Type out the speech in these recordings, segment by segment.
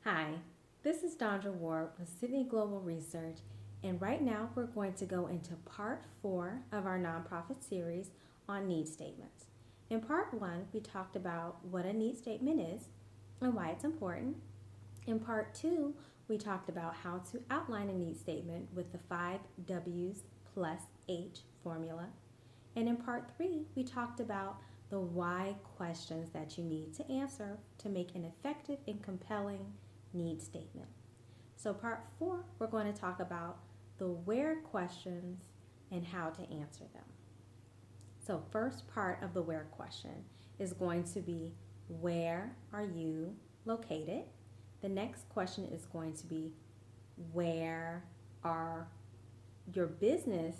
Hi, this is Dondra Ward with Sydney Global Research, and right now we're going to go into part 4 of our nonprofit series on need statements. In part 1, we talked about what a need statement is and why it's important. In part 2, we talked about how to outline a need statement with the 5 W's plus H formula. And in part 3, we talked about the why questions that you need to answer to make an effective and compelling need statement. So, part 4, we're going to talk about the where questions and how to answer them. So, first part of the where question is going to be where are you located? The next question is going to be where are your business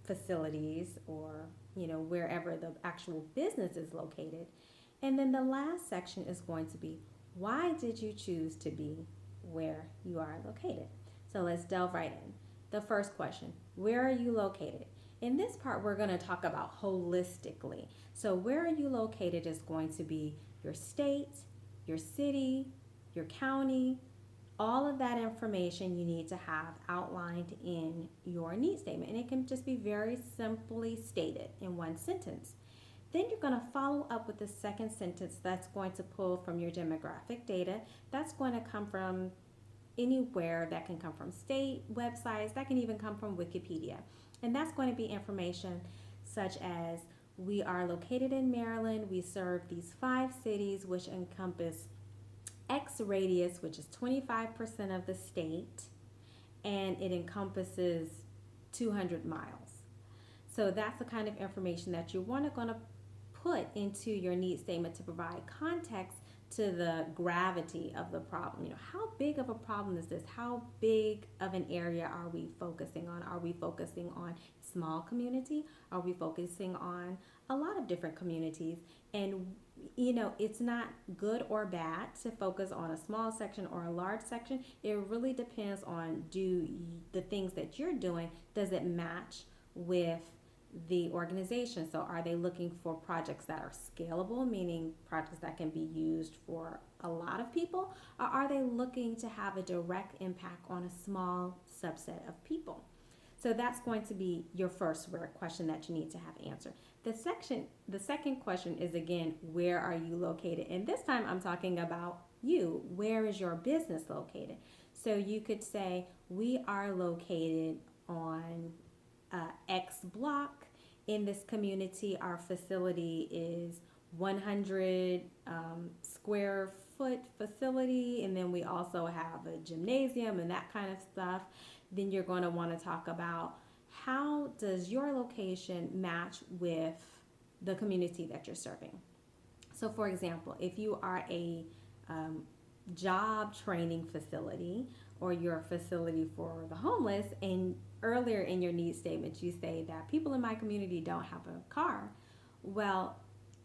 facilities or wherever the actual business is located. And then the last section is going to be why did you choose to be where you are located? So let's delve right in. The first question, where are you located? In this part, we're going to talk about holistically. So where are you located is going to be your state, your city, your county, all of that information you need to have outlined in your need statement. And it can just be very simply stated in one sentence. Then you're going to follow up with the second sentence that's going to pull from your demographic data. That's going to come from anywhere. That can come from state websites, that can even come from Wikipedia. And that's going to be information such as we are located in Maryland, we serve these 5 cities which encompass X radius, which is 25% of the state, and it encompasses 200 miles. So that's the kind of information that you're going to put into your need statement to provide context to the gravity of the problem. How big of a problem is this? How big of an area are we focusing on? Are we focusing on small community? Are we focusing on a lot of different communities? And it's not good or bad to focus on a small section or a large section. It really depends on the things that you're doing, does it match with the organization? So are they looking for projects that are scalable, meaning projects that can be used for a lot of people, or are they looking to have a direct impact on a small subset of people? So that's going to be your first where question that you need to have answered. The second question is again, where are you located? And this time I'm talking about you. Where is your business located? So you could say we are located on X block. In this community, our facility is 100 square foot facility, and then we also have a gymnasium and that kind of stuff. Then you're going to want to talk about how does your location match with the community that you're serving. So for example, if you are a job training facility or you're a facility for the homeless, and earlier in your needs statement you say that people in my community don't have a car, well,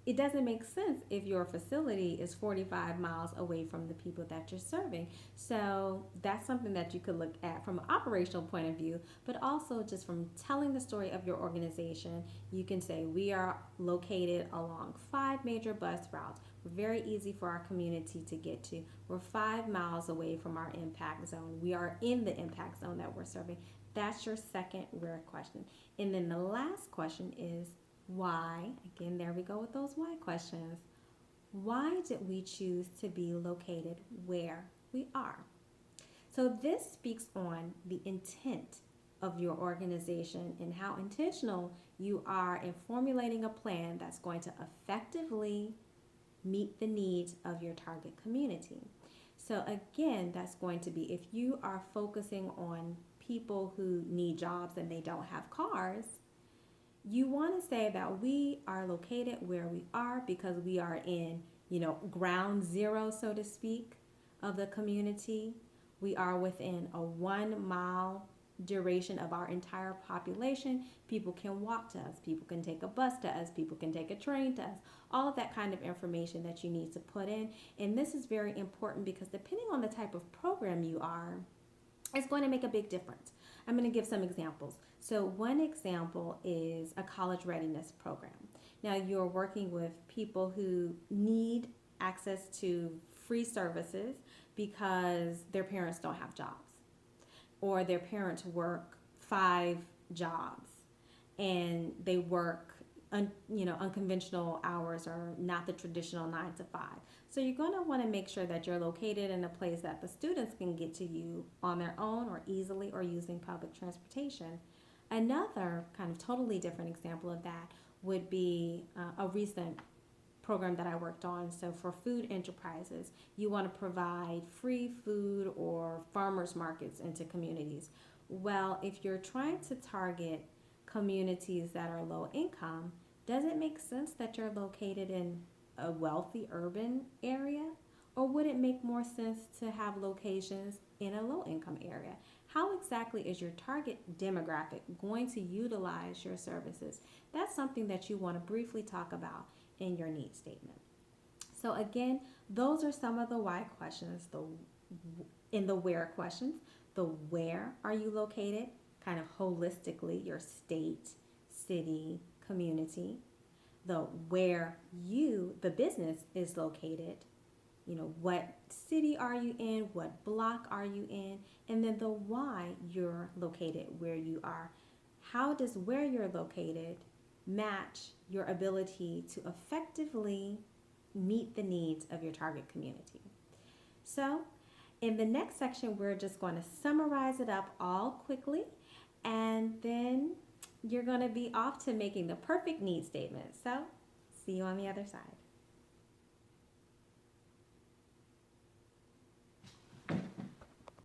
it doesn't make sense if your facility is 45 miles away from the people that you're serving. So that's something that you could look at from an operational point of view, but also just from telling the story of your organization. You can say we are located along 5 major bus routes. We're very easy for our community to get to. We're 5 miles away from our impact zone. We are in the impact zone that we're serving. That's your second where question. And then the last question is why. Again, there we go with those why questions. Why did we choose to be located where we are? So this speaks on the intent of your organization and how intentional you are in formulating a plan that's going to effectively meet the needs of your target community. So again, that's going to be if you are focusing on people who need jobs and they don't have cars, you want to say that we are located where we are because we are in, ground zero, so to speak, of the community. We are within a 1 mile duration of our entire population. People can walk to us, people can take a bus to us, people can take a train to us, all of that kind of information that you need to put in. And this is very important because depending on the type of program you are, it's going to make a big difference. I'm going to give some examples. So one example is a college readiness program. Now you're working with people who need access to free services because their parents don't have jobs, or their parents work 5 jobs and they work unconventional hours or not the traditional 9 to 5. So you're going to want to make sure that you're located in a place that the students can get to you on their own or easily or using public transportation. Another kind of totally different example of that would be a recent program that I worked on. So for food enterprises, you want to provide free food or farmers markets into communities. Well, if you're trying to target communities that are low income, does it make sense that you're located in a wealthy urban area? Or would it make more sense to have locations in a low income area? How exactly is your target demographic going to utilize your services? That's something that you want to briefly talk about in your need statement. So again, those are some of the why questions, in the where questions. The where are you located, kind of holistically, your state, city, community. The where the business is located, what city are you in, what block are you in, and then the why you're located where you are. How does where you're located match your ability to effectively meet the needs of your target community? So in the next section, we're just going to summarize it up all quickly, and then you're going to be off to making the perfect need statement. So see you on the other side.